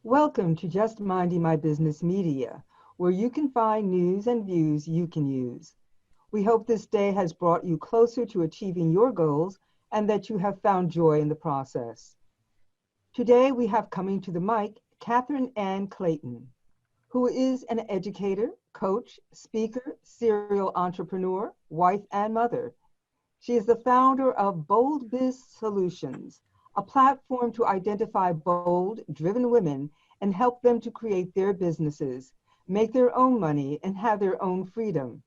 Welcome to Just Minding My Business Media, where you can find news and views you can use. We hope this day has brought you closer to achieving your goals and that you have found joy in the process. Today we have coming to the mic Catherine Ann Clayton, who is an educator, coach, speaker, serial entrepreneur, wife, and mother. She is the founder of Bold Biz Solutions, a platform to identify bold, driven women and help them to create their businesses, make their own money, and have their own freedom.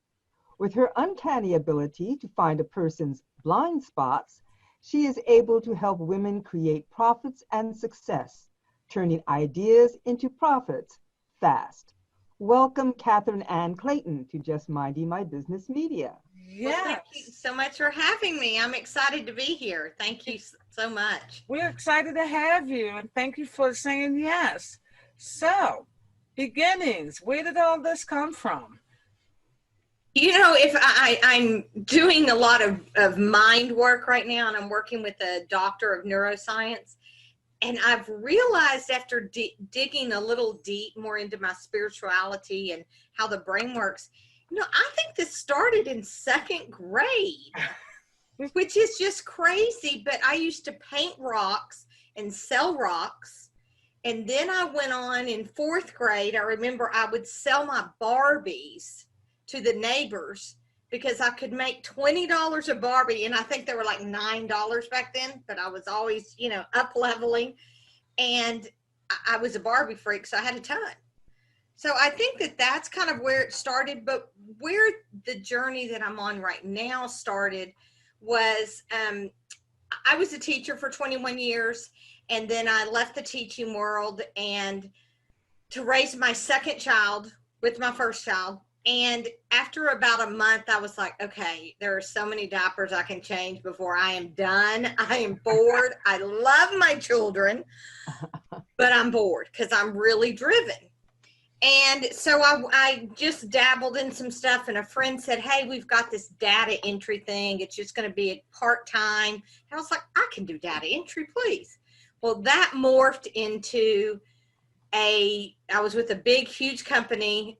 With her uncanny ability to find a person's blind spots, she is able to help women create profits and success, turning ideas into profits fast. Welcome, Catherine Ann Clayton, to Just Minding My Business Media. Well, thank you so much for having me. I'm excited to be here. Thank you so much. We're excited to have you, and thank you for saying yes. So, beginnings, where did all this come from? You know, if I'm doing a lot of mind work right now, and I'm working with a doctor of neuroscience, and I've realized after digging a little deep more into my spirituality and how the brain works, I think this started in second grade, which is just crazy. But I used to paint rocks and sell rocks. And then I went on in fourth grade. I remember I would sell my Barbies to the neighbors because I could make $20 a Barbie. And I think they were like $9 back then, but I was always, up leveling. And I was a Barbie freak, so I had a ton. So I think that that's kind of where it started, but where the journey that I'm on right now started was I was a teacher for 21 years, and then I left the teaching world and to raise my second child with my first child. And after about a month, I was like, okay, there are so many diapers I can change before I am done. I am bored. I love my children, but I'm bored because I'm really driven. And so I just dabbled in some stuff, and a friend said, hey, we've got this data entry thing. It's just going to be a part-time. And I was like, I can do data entry, please. Well, that morphed into I was with a big, huge company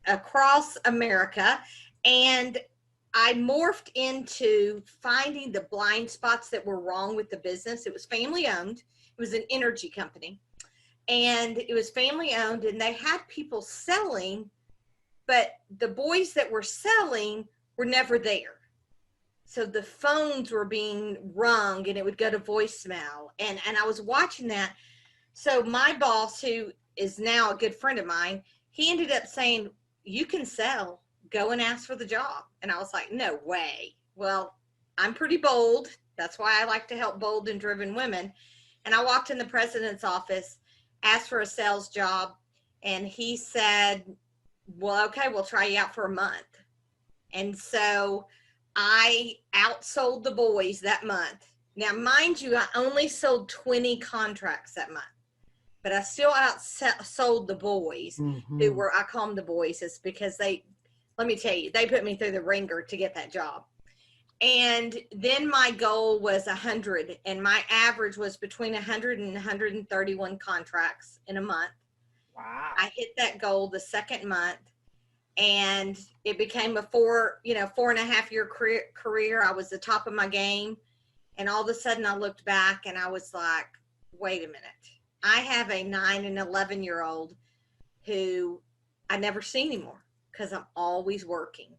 across America, and I morphed into finding the blind spots that were wrong with the business. It was family owned. It was an energy company. And it was family owned, and they had people selling, but the boys that were selling were never there. So the phones were being rung and it would go to voicemail. And I was watching that. So my boss, who is now a good friend of mine, he ended up saying, you can sell, go and ask for the job. And I was like, no way. Well, I'm pretty bold. That's why I like to help bold and driven women. And I walked in the president's office, asked for a sales job, and he said, well, okay, we'll try you out for a month. And so I outsold the boys that month. Now, mind you, I only sold 20 contracts that month, but I still outsold the boys who were, I call them the boys, is because let me tell you, they put me through the ringer to get that job. And then my goal was 100, and my average was between 100 and 131 contracts in a month. Wow. I hit that goal the second month, and it became a 4.5 year career. I was the top of my game. And all of a sudden I looked back and I was like, wait a minute. I have a 9 and 11-year-old who I never see anymore because I'm always working.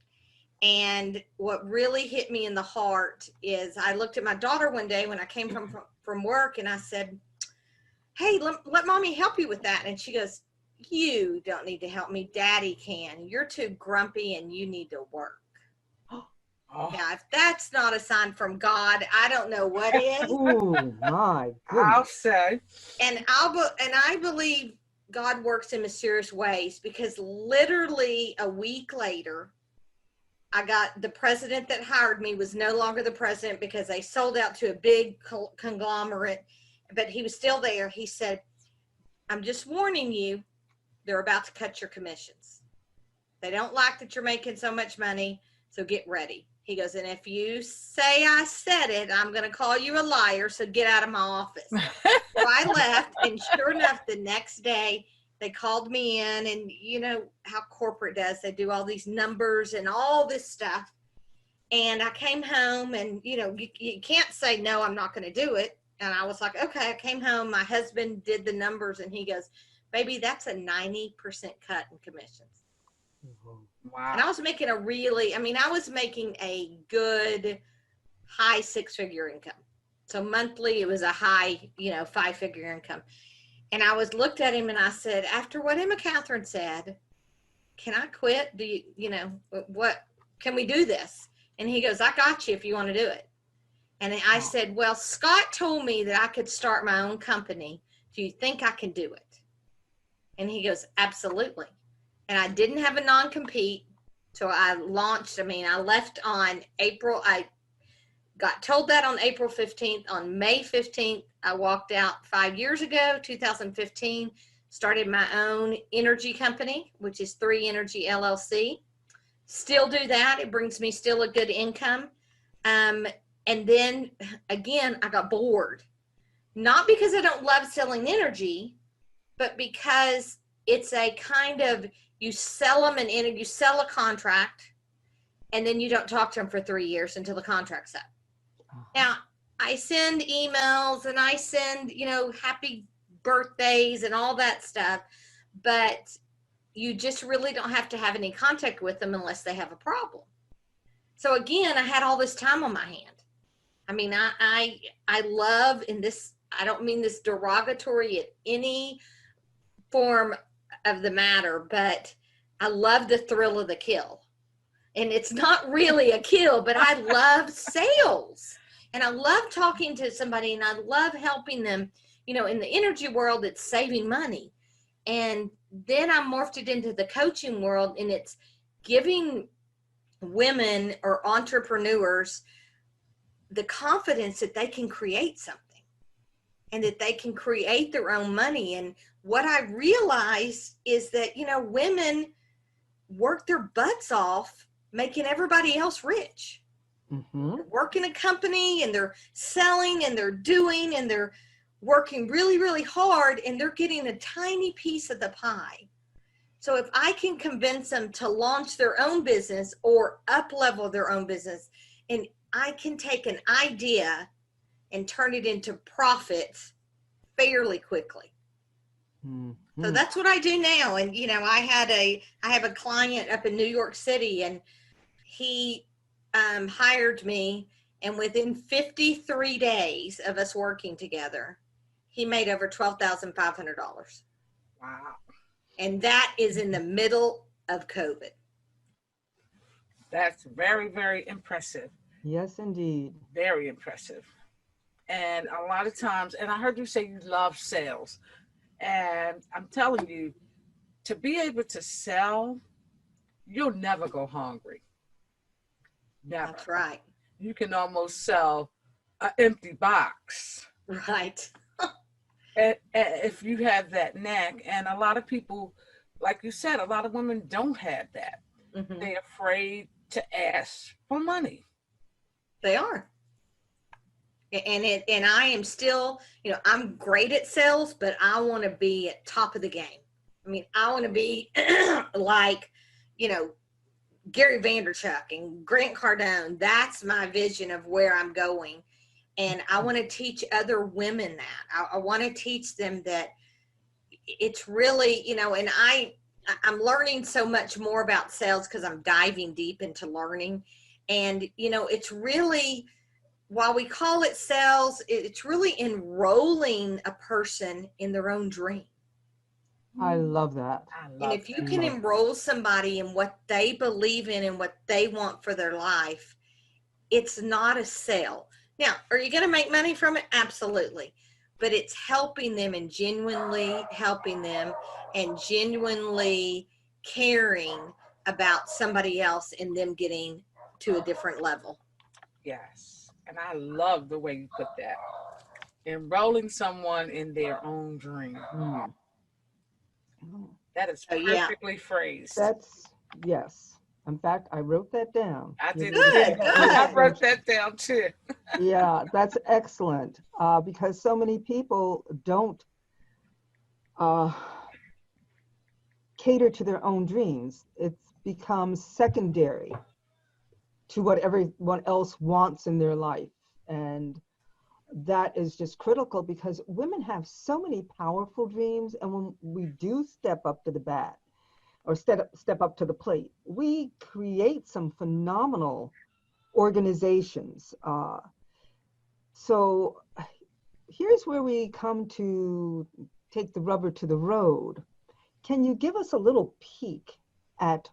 And what really hit me in the heart is I looked at my daughter one day when I came from work, and I said, hey, let mommy help you with that. And she goes, you don't need to help me. Daddy can. You're too grumpy and you need to work. Oh. Yeah, if that's not a sign from God, I don't know what is. Oh my goodness. I'll say. And I believe God works in mysterious ways, because literally a week later, I got the president that hired me was no longer the president because they sold out to a big conglomerate, but he was still there. He said, I'm just warning you, they're about to cut your commissions. They don't like that you're making so much money, so get ready. He goes, and if you say I said it, I'm going to call you a liar. So get out of my office. So I left, and sure enough, the next day they called me in, and you know how corporate does. They do all these numbers and all this stuff. And I came home, and you know, you can't say, no, I'm not going to do it. And I was like, okay. I came home. My husband did the numbers, and he goes, baby, that's a 90% cut in commissions. Wow. And I was making I was making a good high 6-figure income. So monthly, it was a high, 5-figure income. And I looked at him and I said, after what Emma Catherine said, can I quit? Do what, can we do this? And he goes, I got you if you want to do it. And I said, well, Scott told me that I could start my own company. Do you think I can do it? And he goes, absolutely. And I didn't have a non-compete. So I launched, I left on I got told that on April 15th. On May 15th, I walked out 5 years ago, 2015, started my own energy company, which is 3 Energy LLC. Still do that. It brings me still a good income. And then again, I got bored. Not because I don't love selling energy, but because it's a kind of, you sell them you sell a contract, and then you don't talk to them for 3 years until the contract's up. Now, I send emails and I send, happy birthdays and all that stuff, but you just really don't have to have any contact with them unless they have a problem. So again, I had all this time on my hand. I love, in this, I don't mean this derogatory at any form of the matter, but I love the thrill of the kill. And it's not really a kill, but I love sales. And I love talking to somebody, and I love helping them. In the energy world, it's saving money. And then I morphed it into the coaching world, and it's giving women or entrepreneurs the confidence that they can create something and that they can create their own money. And what I realized is that, women work their butts off making everybody else rich. Mm-hmm. They're working a company, and they're selling, and they're doing, and they're working really, really hard, and they're getting a tiny piece of the pie. So if I can convince them to launch their own business or up-level their own business, and I can take an idea and turn it into profits fairly quickly. Mm-hmm. So that's what I do now. And, I have a client up in New York City, and he hired me, and within 53 days of us working together, he made over $12,500. Wow. And that is in the middle of COVID. That's very, very impressive. Yes, indeed. Very impressive. And a lot of times, and I heard you say you love sales. And I'm telling you, to be able to sell, you'll never go hungry. Never. That's right. You can almost sell an empty box. Right. And if you have that knack, and a lot of people, like you said, a lot of women don't have that. Mm-hmm. They're afraid to ask for money. They are. And I am still, I'm great at sales, but I want to be at top of the game. I want to be like, Gary Vaynerchuk and Grant Cardone. That's my vision of where I'm going. And I want to teach other women that. I want to teach them that it's really, and I'm learning so much more about sales because I'm diving deep into learning. And, it's really, while we call it sales, it's really enrolling a person in their own dream. I love that. And if you can enroll somebody in what they believe in and what they want for their life, it's not a sale. Now, are you going to make money from it? Absolutely. But it's helping them and genuinely helping them and genuinely caring about somebody else and them getting to a different level. Yes. And I love the way you put that. Enrolling someone in their own dream. That is perfectly phrased. Yes. In fact, I wrote that down. I Give did me the too. Good, I good. wrote that down too. Yeah, that's excellent. Because so many people don't uh, cater to their own dreams. It's become secondary to what everyone else wants in their life. And that is just critical because women have so many powerful dreams. And when we do step up to the bat or step up to the plate, we create some phenomenal organizations. So here's where we come to take the rubber to the road. Can you give us a little peek at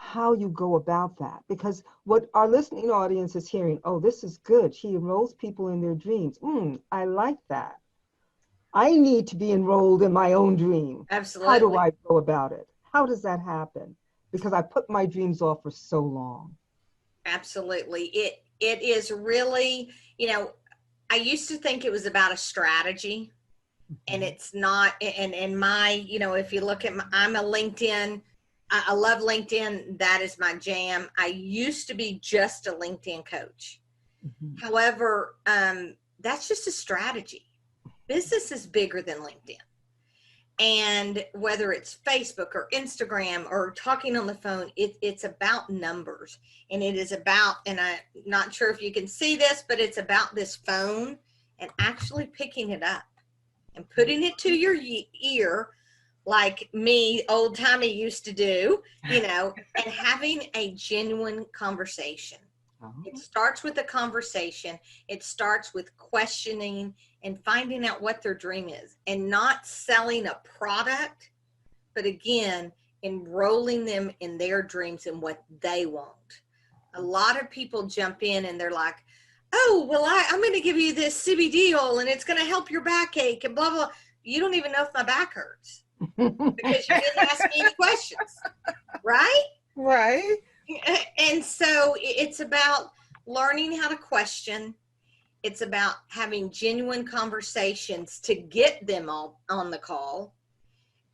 how you go about that? Because what our listening audience is hearing, oh, this is good. She enrolls people in their dreams. I like that. I need to be enrolled in my own dream. How do Absolutely. I go about it? How does that happen? Because I put my dreams off for so long. Absolutely. It is really, I used to think it was about a strategy, and Mhm. it's not. And my, if you look at I'm a LinkedIn. I love LinkedIn. That is my jam. I used to be just a LinkedIn coach. Mhm. However, that's just a strategy. Business is bigger than LinkedIn. And whether it's Facebook or Instagram or talking on the phone, it's about numbers. And it is about, and I'm not sure if you can see this, but it's about this phone and actually picking it up and putting it to your ear like me, old timey, used to do, and having a genuine conversation. It Oh. starts with a conversation. It starts with questioning and finding out what their dream is and not selling a product, but again, enrolling them in their dreams and what they want. A lot of people jump in and they're like, oh, well, I'm going to give you this CBD oil and it's going to help your backache and blah, blah. You don't even know if my back hurts because you didn't ask me any questions, right? Right. And so it's about learning how to question. It's about having genuine conversations to get them all on the call.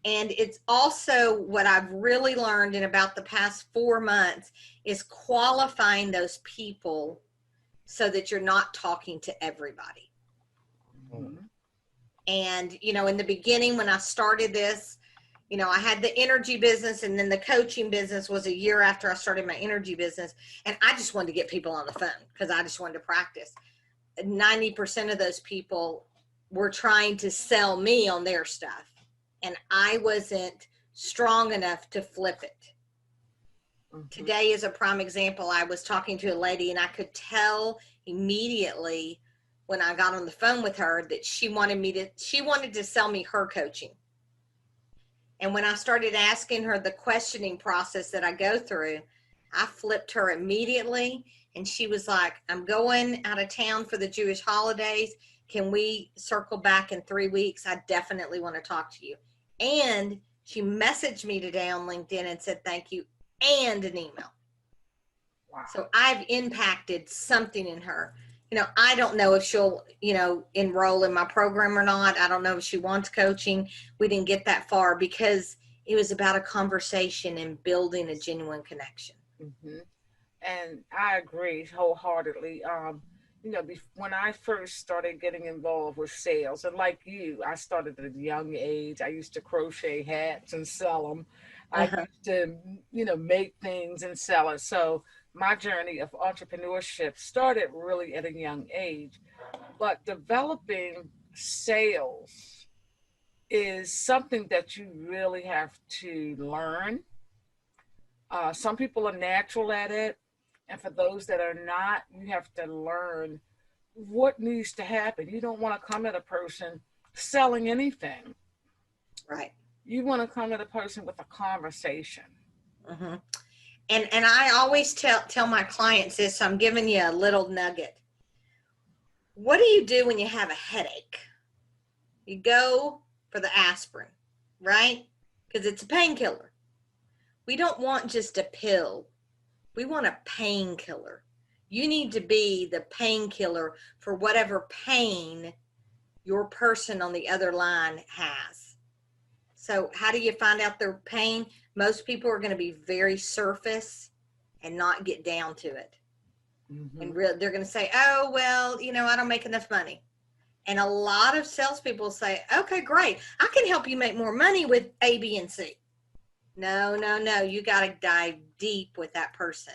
And it's also what I've really learned in about the past 4 months is qualifying those people so that you're not talking to everybody. Mhm. And, in the beginning, when I started this, I had the energy business, and then the coaching business was a year after I started my energy business. And I just wanted to get people on the phone because I just wanted to practice. 90% of those people were trying to sell me on their stuff. And I wasn't strong enough to flip it. Mhm. Today is a prime example. I was talking to a lady and I could tell immediately when I got on the phone with her that she wanted to sell me her coaching. And when I started asking her the questioning process that I go through, I flipped her immediately. And she was like, I'm going out of town for the Jewish holidays. Can we circle back in 3 weeks? I definitely want to talk to you. And she messaged me today on LinkedIn and said, thank you, and an email. Wow. So I've impacted something in her. I don't know if she'll, enroll in my program or not. I don't know if she wants coaching. We didn't get that far because it was about a conversation and building a genuine connection. Hmm. And I agree wholeheartedly. When I first started getting involved with sales, and like you, I started at a young age. I used to crochet hats and sell them. I Uh-huh. used to, make things and sell it. So my journey of entrepreneurship started really at a young age. But developing sales is something that you really have to learn. Some people are natural at it, and for those that are not, you have to learn what needs to happen. You don't want to come at a person selling anything. Right. You want to come at a person with a conversation. Uh-huh. And I always tell my clients this. So I'm giving you a little nugget. What do you do when you have a headache? You go for the aspirin, right? Because it's a painkiller. We don't want just a pill. We want a painkiller. You need to be the painkiller for whatever pain your person on the other line has. So how do you find out their pain? Most people are going to be very surface. and not get down to it. Mm-hmm. And they're going to say, oh, well, I don't make enough money. And a lot of salespeople say, okay, great. I can help you make more money with A, B, and C. No. You got to dive deep with that person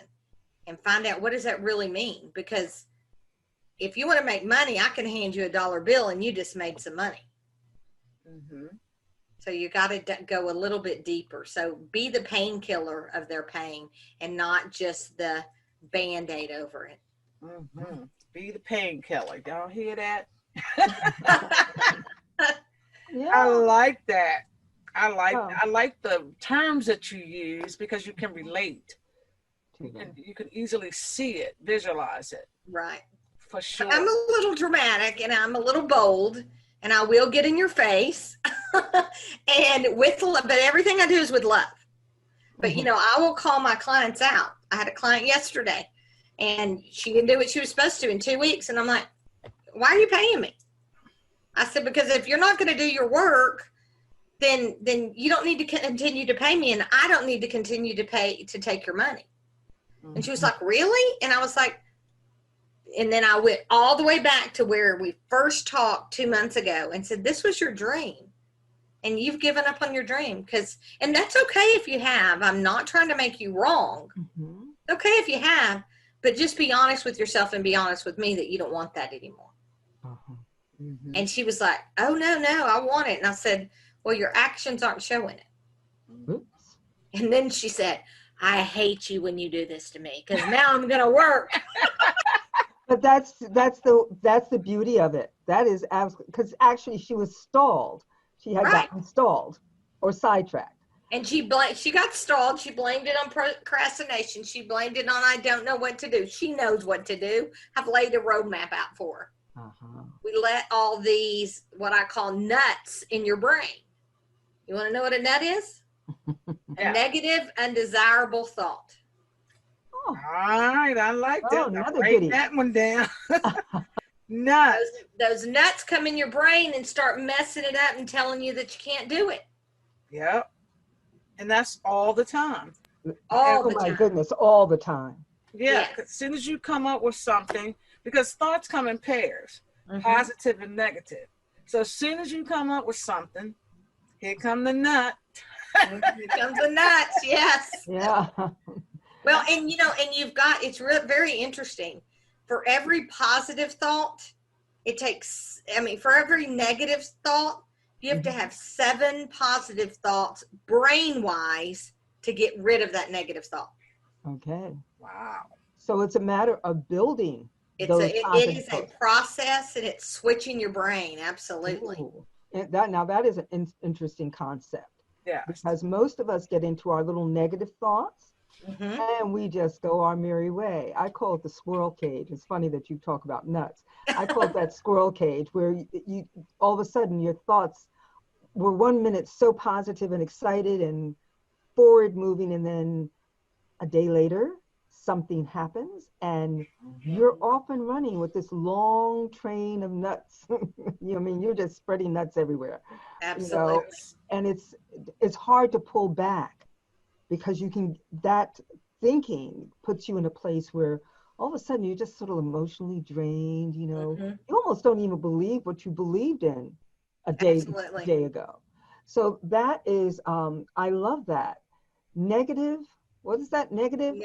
and find out, what does that really mean? Because if you want to make money, I can hand you a dollar bill and you just made some money. Mm-hmm. So you got to go a little bit deeper. So be the painkiller of their pain and not just the Band-Aid over it. Mm-hmm. Be the painkiller. Y'all hear that? Yeah. I like that. I like the terms that you use because you can relate. You can easily see it, visualize it. Right. For sure. I'm a little dramatic and I'm a little bold and I will get in your face. And but everything I do is with love. But I will call my clients out. I had a client yesterday and she didn't do what she was supposed to in 2 weeks. And I'm like, why are you paying me? I said, because if you're not going to do your work, then you don't need to continue to pay me, and I don't need to continue to pay to take your money. Mm-hmm. And she was like, really? And I was like, and then I went all the way back to where we first talked 2 months ago and said, this was your dream. And you've given up on your dream. And that's okay if you have. I'm not trying to make you wrong. Mm-hmm. It's okay if you have, but just be honest with yourself and be honest with me that you don't want that anymore. Uh-huh. Mm-hmm. And she was like, oh, no, I want it. And I said, well, your actions aren't showing it. Oops. And then she said, I hate you when you do this to me because now I'm going to work. But that's the beauty of it. That is because actually she was stalled. She had gotten stalled or sidetracked. And she got stalled. She blamed it on procrastination. She blamed it on I don't know what to do. She knows what to do. I've laid a roadmap out for her. Uh-huh. We let all these, what I call nuts in your brain. You want to know what a nut is? A negative, undesirable thought. Oh. All right, I like that. Write that one down. Nuts. Those nuts come in your brain and start messing it up and telling you that you can't do it. Yep. And that's all the time. Oh my goodness, all the time. Yeah, yes. As soon as you come up with something, because thoughts come in pairs, positive and negative. So as soon as you come up with something, here come the nut. Here comes the nuts, yes. Yeah. Well, and you've got, it's very interesting. For every positive thought, for every negative thought, you have to have 7 positive thoughts brain-wise to get rid of that negative thought. Okay. Wow. So it's a matter of building. It is a process, and it's switching your brain. Absolutely. Ooh. That is an interesting concept. Yeah. Because most of us get into our little negative thoughts, and we just go our merry way. I call it the squirrel cage. It's funny that you talk about nuts. I call it that squirrel cage where you all of a sudden your thoughts were 1 minute so positive and excited and forward moving, and then a day later something happens and you're off and running with this long train of nuts. You're just spreading nuts everywhere. Absolutely. And it's hard to pull back because that thinking puts you in a place where all of a sudden you're just sort of emotionally drained. You almost don't even believe what you believed in a day ago. So that is, I love that. Negative, what is that? Negative,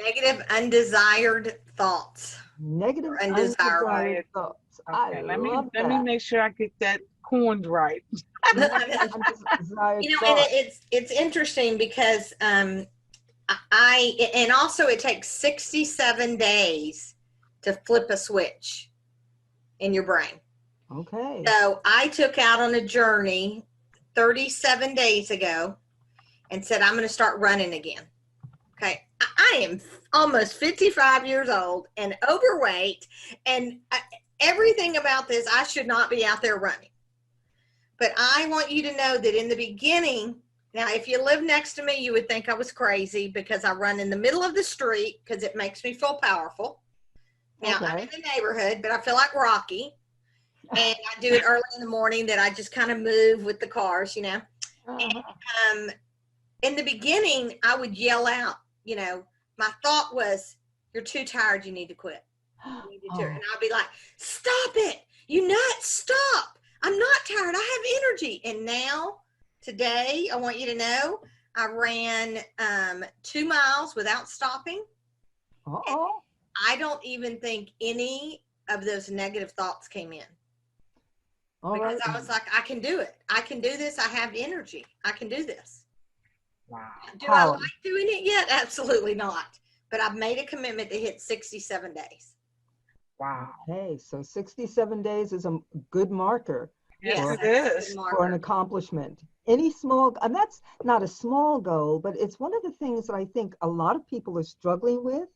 undesired thoughts. Negative, undesired thoughts. Okay, let me make sure I get that coined right. And it's interesting because and also it takes 67 days to flip a switch in your brain. Okay. So I took out on a journey 37 days ago and said, I'm going to start running again. Okay. I am almost 55 years old and overweight, and everything about this, I should not be out there running. But I want you to know that in the beginning, now if you live next to me, you would think I was crazy because I run in the middle of the street because it makes me feel powerful. Now, I'm in the neighborhood, but I feel like Rocky. And I do it early in the morning that I just kind of move with the cars, And in the beginning, I would yell out, my thought was, you're too tired, you need to quit. You need to, and I'll be like, stop it, you nuts, stop. I'm not tired, I have energy. And now, today, I want you to know, I ran 2 miles without stopping. Uh-oh. I don't even think any of those negative thoughts came in. Because I was like, I can do it. I can do this. I have energy. I can do this. Wow. Do I like doing it yet? Absolutely not. But I've made a commitment to hit 67 days. Wow. Okay, so 67 days is a good marker. Yes, it is. For an accomplishment. Any small, and that's not a small goal, but it's one of the things that I think a lot of people are struggling with.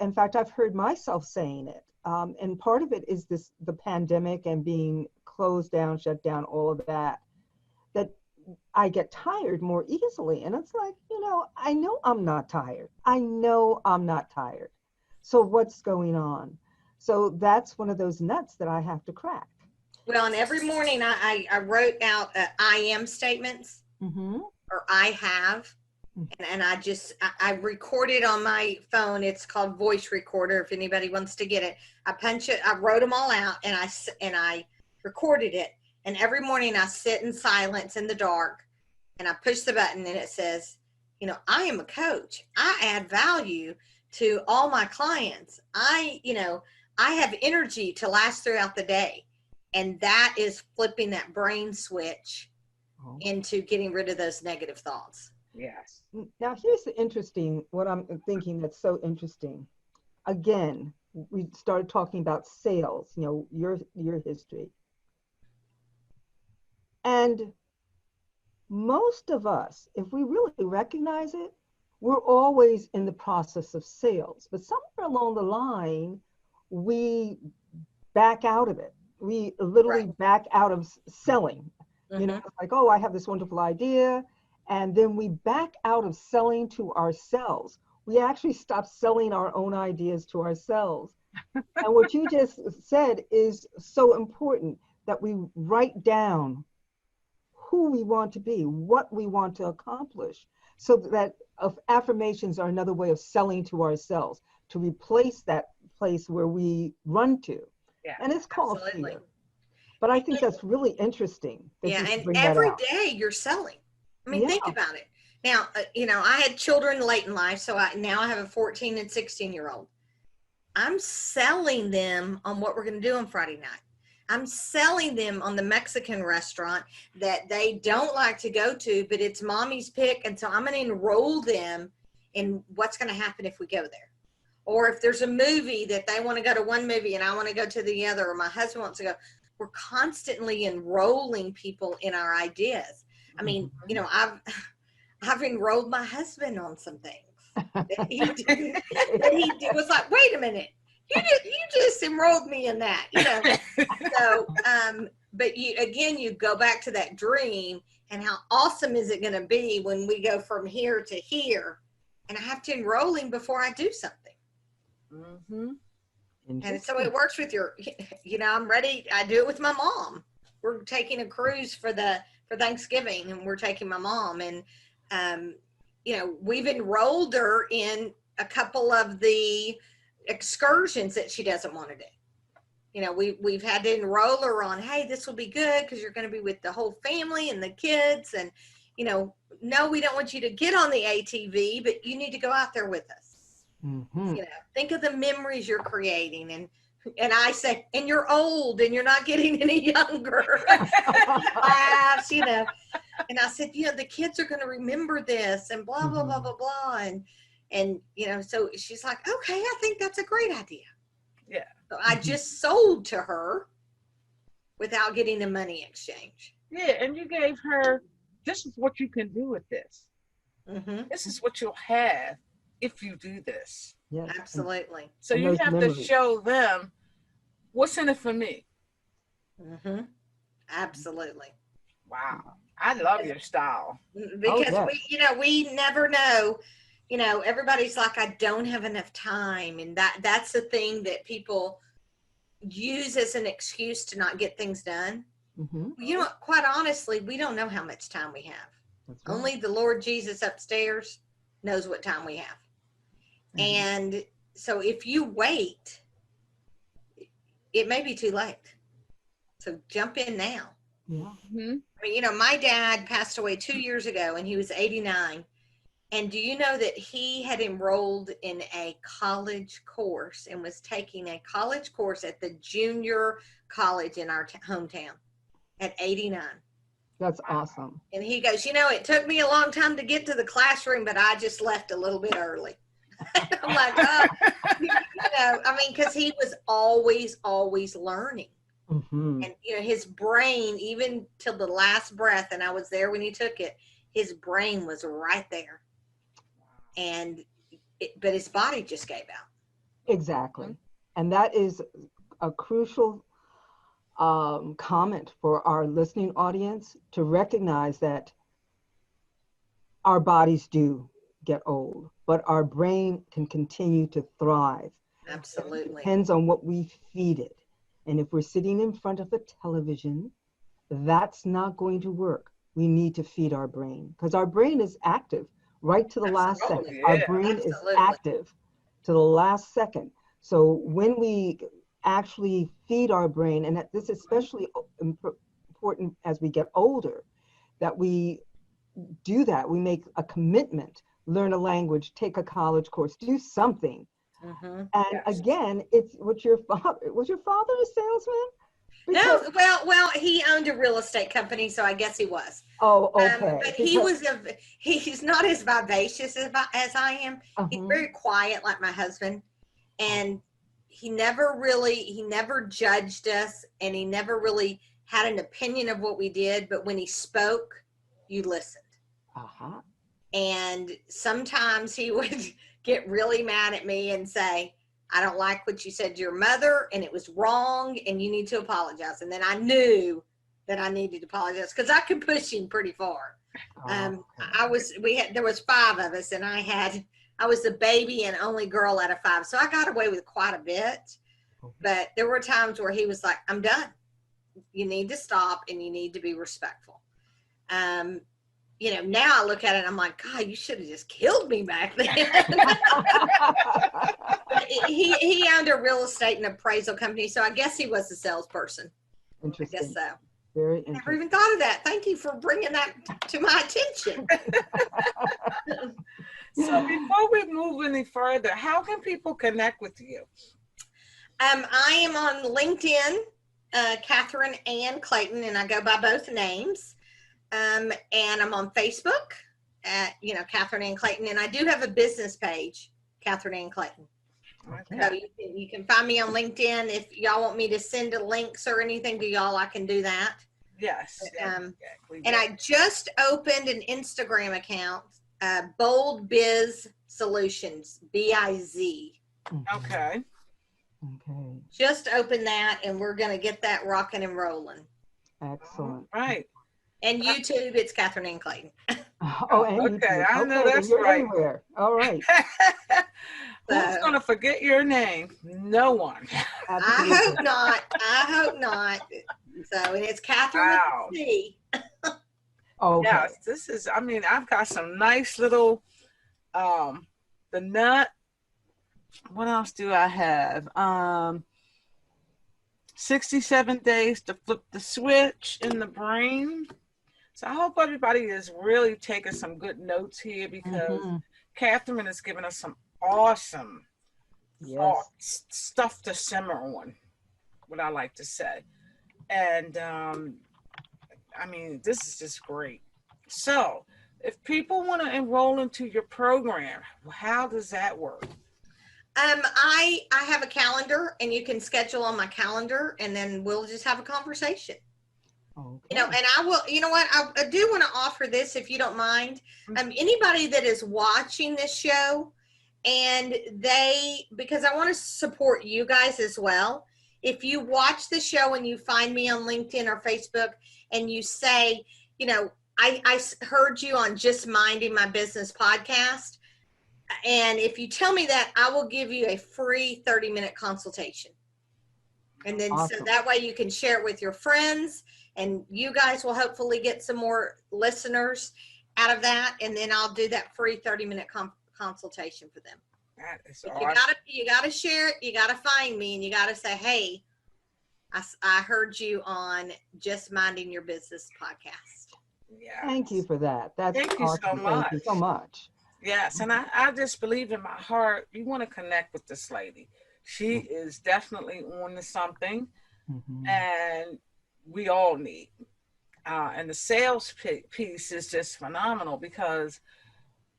In fact, I've heard myself saying it. And part of it is the pandemic and being closed down, shut down, all of that I get tired more easily. And it's like, I know I'm not tired. I know I'm not tired. So what's going on? So that's one of those nuts that I have to crack. Well, and every morning I wrote out I am statements, or I have. And I record it on my phone. It's called voice recorder. If anybody wants to get it, I punch it. I wrote them all out and I recorded it. And every morning I sit in silence in the dark and I push the button and it says, I am a coach. I add value to all my clients. I have energy to last throughout the day. And that is flipping that brain switch into getting rid of those negative thoughts. Yes. Now here's what I'm thinking that's so interesting. Again, we started talking about sales, your history. And most of us, if we really recognize it, we're always in the process of sales. But somewhere along the line, we back out of it. We literally back out of selling. It's like, I have this wonderful idea. And then we back out of selling to ourselves. We actually stop selling our own ideas to ourselves. And what you just said is so important, that we write down who we want to be, what we want to accomplish, so that affirmations are another way of selling to ourselves, to replace that place where we run to. Yeah, and it's called fear. But I think that's really interesting. And every day you're selling. I mean, think about it. Now, I had children late in life, so now I have a 14 and 16-year-old. I'm selling them on what we're going to do on Friday night. I'm selling them on the Mexican restaurant that they don't like to go to, but it's mommy's pick. And so I'm going to enroll them in what's going to happen if we go there. Or if there's a movie that they want to go to one movie and I want to go to the other, or my husband wants to go, we're constantly enrolling people in our ideas. I mean, I've enrolled my husband on some things that he was like, wait a minute, you just enrolled me in that, So, but you go back to that dream, and how awesome is it going to be when we go from here to here, and I have to enroll him before I do something. And so it works with I'm ready. I do it with my mom. We're taking a cruise for Thanksgiving, and we're taking my mom, and we've enrolled her in a couple of the excursions that she doesn't want to do. We've had to enroll her on, hey, this will be good because you're going to be with the whole family and the kids, and no, we don't want you to get on the ATV, but you need to go out there with us. Think of the memories you're creating, and I say, and you're old and you're not getting any younger. Laughs, and I said, the kids are going to remember this, and blah, blah, blah, blah, blah. And so she's like, okay, I think that's a great idea. Yeah. So I just sold to her without getting a money exchange. Yeah. And you gave her, this is what you can do with this. This is what you'll have if you do this. Yeah, absolutely. So you have to show them what's in it for me. Absolutely. Wow. I love your style. Because we never know, everybody's like, I don't have enough time. And that's the thing that people use as an excuse to not get things done. Quite honestly, we don't know how much time we have. Right. Only the Lord Jesus upstairs knows what time we have. Mhm. And so if you wait, it may be too late. So jump in now. Yeah. Mhm. I mean, you know, my dad passed away 2 years ago and he was 89. And do you know that he had enrolled in a college course and was taking a college course at the junior college in our hometown at 89? That's awesome. And he goes, you know, it took me a long time to get to the classroom, but I just left a little bit early. I'm like, oh, you know, I mean, because he was always learning. Hmm. And, you know, his brain, even till the last breath, and I was there when he took it, his brain was right there. And, but his body just gave out. Exactly. And that is a crucial comment for our listening audience to recognize that our bodies do get old, but our brain can continue to thrive. It Absolutely. depends on what we feed it. And if we're sitting in front of a television, that's not going to work. We need to feed our brain because our brain is active right to the last Absolutely. second. Our Yeah. brain is Absolutely. active to the last second. So when we actually feed our brain, and this is especially important as we get older, that we do that. We make a commitment, learn a language, take a college course, do something. Mm-hmm. And Yes. again, it's what your father was. Your father a salesman? No, well, he owned a real estate company, so I guess he was. Oh, okay. But he's not as vivacious as I am. He's Uh-huh. very quiet, like my husband, and he never judged us, and he never really had an opinion of what we did. But when he spoke, you listened. Uh-huh. And sometimes he would get really mad at me and say, I don't like what you said to your mother, and it was wrong, and you need to apologize. And then I knew that I needed to apologize because I could push him pretty far. Oh, There was 5 of us, and I was the baby and only girl out of 5. So I got away with quite a bit, but there were times where he was like, I'm done. You need to stop and you need to be respectful. You know, now I look at it and I'm like, God, you should have just killed me back then. He owned a real estate and appraisal company, so I guess he was a salesperson. Interesting. I guess so. Very I never interesting. even thought of that. Thank you for bringing that to my attention. So before we move any further, how can people connect with you? I am on LinkedIn, Catherine Ann Clayton, and I go by both names. And I'm on Facebook at, you know, Catherine Ann Clayton, and I do have a business page, Catherine Ann Clayton. Okay. So you can find me on LinkedIn. If y'all want me to send links or anything to y'all, I can do that. Yes. And I just opened an Instagram account, Bold Biz Solutions, BIZ. Okay. Okay. Just opened that, and we're going to get that rocking and rolling. Excellent. Right. And YouTube, it's Catherine Ann Clayton. Oh, and Okay, YouTube. I know then that's you're right. everywhere. All right. Who's going to forget your name? No one. I hope not. I hope not. So, and it's Catherine Wow. with a C. Okay. Yes, this is, I mean, I've got some nice little, the nut. What else do I have? 67 days to flip the switch in the brain. So I hope everybody is really taking some good notes here because Catherine has given us some awesome stuff to simmer on, what I like to say. And I mean, this is just great. So if people want to enroll into your program, how does that work? I have a calendar, and you can schedule on my calendar, and then we'll just have a conversation. Okay. You know, and I will, you know what, I do want to offer this, if you don't mind. Anybody that is watching this show, and because I want to support you guys as well. If you watch the show and you find me on LinkedIn or Facebook and you say, you know, I heard you on Just Minding My Business podcast. And if you tell me that, I will give you a free 30-minute consultation. And then Awesome. So that way you can share it with your friends, and you guys will hopefully get some more listeners. out of that, and then I'll do that free 30-minute consultation for them. That is But awesome. you gotta share it. You gotta find me, and you gotta say, "Hey, I heard you on Just Minding Your Business podcast." Yes. Thank you for that. That's Thank you so awesome. Thank you so much. Yes, and I just believe in my heart you want to connect with this lady. She is definitely on to something, Mhm. and we all need. And the sales piece is just phenomenal because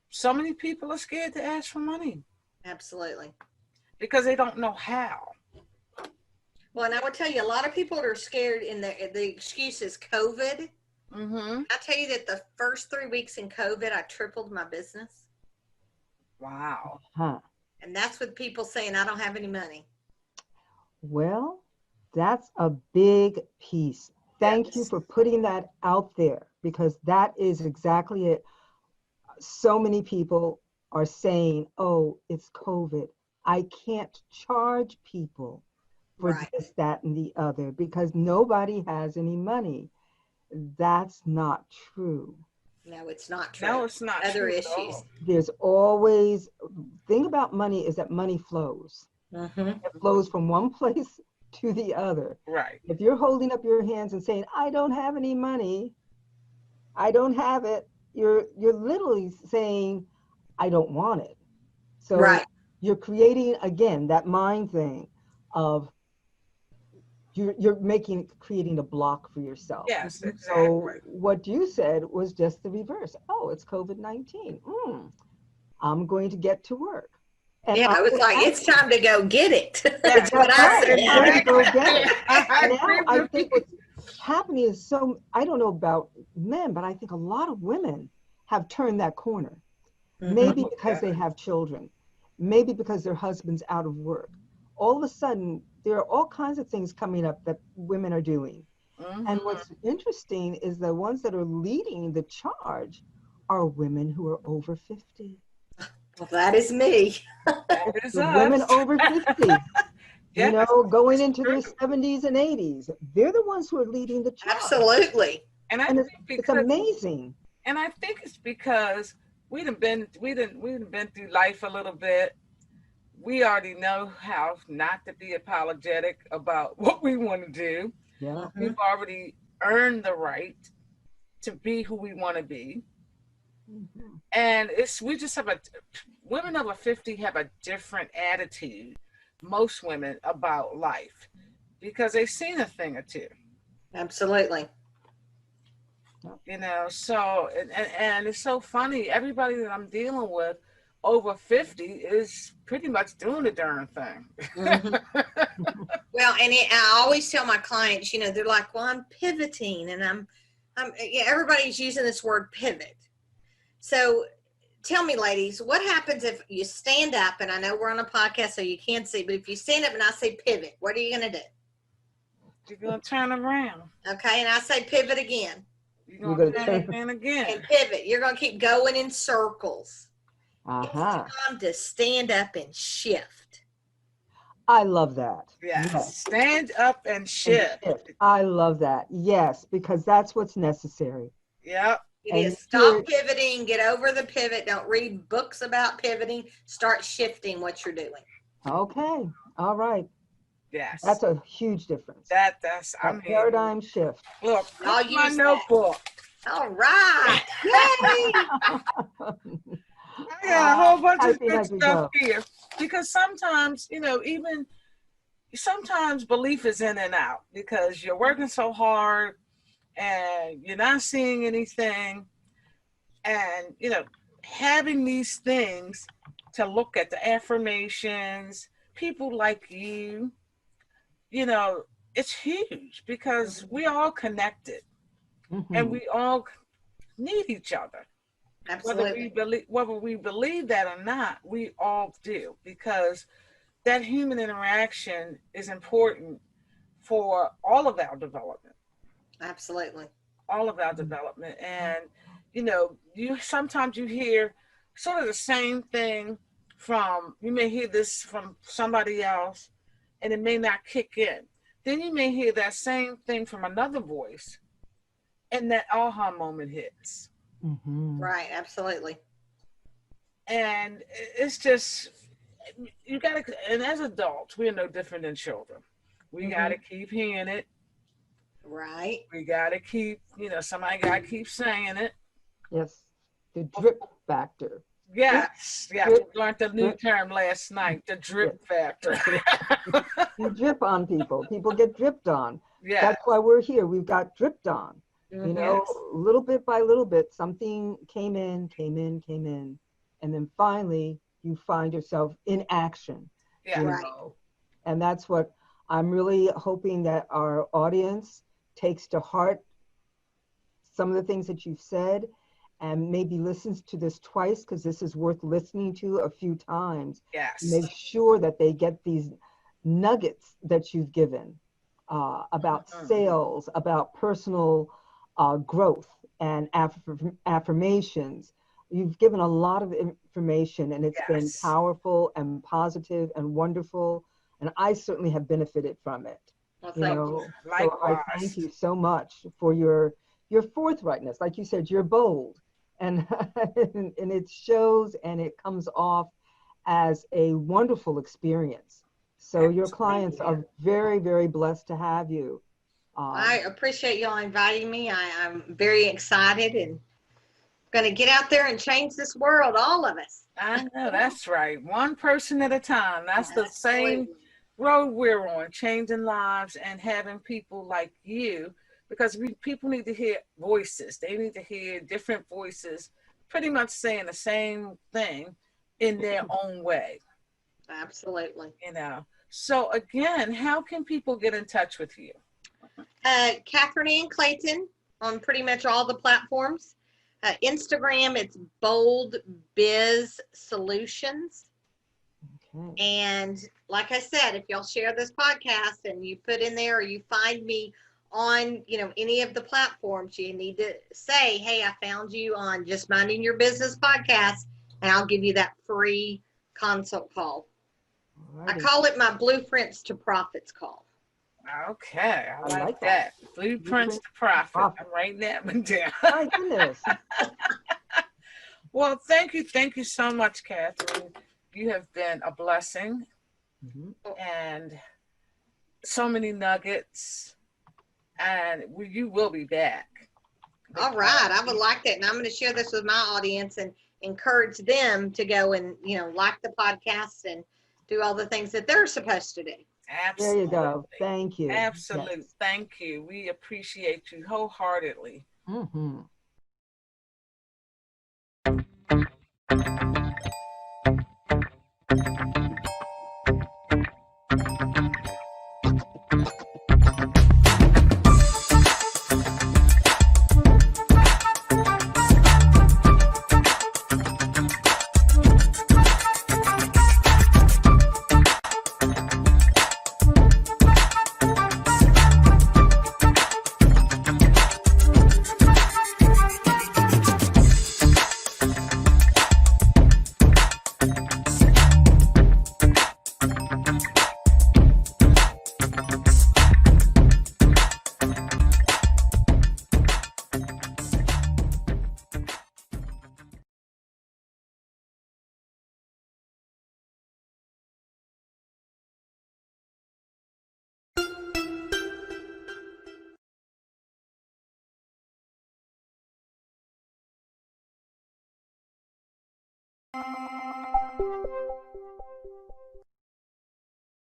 so many people are scared to ask for money Absolutely. because they don't know how. Well, and I would tell you, a lot of people are scared, and the excuse is COVID. Mm-hmm. I tell you that the first 3 weeks in COVID, I tripled my business. Wow. Huh. And that's with people saying, I don't have any money. Well, that's a big piece. Thank you Yes. for putting that out there because that is exactly it. So many people are saying, oh, it's COVID. I can't charge people for Right. this, that, and the other because nobody has any money. That's not true. No, it's not true. No, it's not Other true at issues. all. There's always, thing about money is that money flows. Mm-hmm. It flows from one place to the other. Right. If you're holding up your hands and saying, I don't have any money, I don't have it, you're literally saying, I don't want it. So Right. you're creating, again, that mind thing of you're creating a block for yourself. Yes, So exactly. what you said was just the reverse. Oh, it's COVID-19. I'm going to get to work. And Yeah, I I was will like, it's actually, time to go get it. Yes, That's what I right, said. it's time to go get it. I Now agree I with think you. what's happening is I don't know about men, but I think a lot of women have turned that corner. Maybe because they have children, maybe because their husband's out of work. All of a sudden, there are all kinds of things coming up that women are doing. And Mm-hmm. what's interesting is the ones that are leading the charge are women who are over 50. Well, that is me. That is The women us. over 50, Yes, going it's into their true. 70s and 80s, they're the ones who are leading the charge. Absolutely. And I And think it's because amazing. And I think it's because we done been through life a little bit. We already know how not to be apologetic about what we want to do. Yeah. Mm-hmm. We've already earned the right to be who we want to be. Mhm. And we just have women over 50 have a different attitude, most women, about life because they've seen a thing or two. Absolutely. So and it's so funny, everybody that I'm dealing with over 50 is pretty much doing the darn thing. Mm-hmm. Well, and I always tell my clients, they're like, well, I'm pivoting, and yeah, everybody's using this word pivot. So tell me, ladies, what happens if you stand up, and I know we're on a podcast so you can't see, but if you stand up and I say pivot, what are you going to do? You're going to turn around. Okay, and I say pivot again. You're going to turn and again. pivot. You're going to keep going in circles. Uh-huh. It's time to stand up and shift. I love that. Yes. Stand up and shift. I love that. Yes, because that's what's necessary. Yep. It is stop pivoting, get over the pivot. Don't read books about pivoting. Start shifting what you're doing. Okay. All right. Yes. That's a huge difference. That's paradigm shift. Look, I'll my use notebook. All right. Yay! I got a whole bunch of good as we stuff go. here because sometimes, even sometimes belief is in and out because you're working so hard and you're not seeing anything. And, having these things to look at the affirmations, people like you, it's huge because we all connected and we all need each other. Absolutely. Whether we believe that or not, we all do because that human interaction is important for all of our development. Absolutely. All of our development. And, sometimes you hear sort of the same thing you may hear this from somebody else and it may not kick in. Then you may hear that same thing from another voice and that aha moment hits. Right. Absolutely. And it's just, you got to, and as adults, we're no different than children. We got to keep hearing it. Right. We got to keep, somebody got to keep saying it. Yes. The drip factor. Yes. Drip, We drip, learned the new drip. term last night, the drip factor. You drip on people. People get dripped on. Yeah. That's why we're here. We've got dripped on. You know, Yes. little bit by little bit, something came in. And then finally, you find yourself in action. Yeah. You Right. know? And that's what I'm really hoping that our audience takes to heart some of the things that you've said and maybe listens to this twice, because this is worth listening to a few times. Yes. Make sure that they get these nuggets that you've given about sales, about personal growth and affirmations. You've given a lot of information, and it's been Yes. powerful and positive and wonderful. And I certainly have benefited from it. Well, You thank you. know, so I Likewise. thank you so much for your forthrightness. Like you said, you're bold, and and it shows, and it comes off as a wonderful experience. So your clients are very, very blessed to have you. I appreciate y'all inviting me. I'm very excited and going to get out there and change this world, all of us. I know, that's right. One person at a time. That's the same Absolutely. road we're on, changing lives and having people like you, because people need to hear voices. They need to hear different voices pretty much saying the same thing in their own way. Absolutely. So again, how can people get in touch with you? Catherine Ann Clayton on pretty much all the platforms. Instagram, it's Bold Biz Solutions. Okay. And like I said, if y'all share this podcast and you put in there, or you find me on, any of the platforms, you need to say, hey, I found you on Just Minding Your Business podcast, and I'll give you that free consult call. Alrighty. I call it my Blueprints to Profits call. Okay, I I like that. Blueprints to Profit. I'm writing that one down. My goodness. Well, thank you so much, Catherine. You have been a blessing, and so many nuggets, and you will be back. All right, I would like that, and I'm going to share this with my audience and encourage them to go and like the podcast and do all the things that they're supposed to do. Absolutely. There you go. Thank you. Absolutely. Yes. Thank you. We appreciate you wholeheartedly.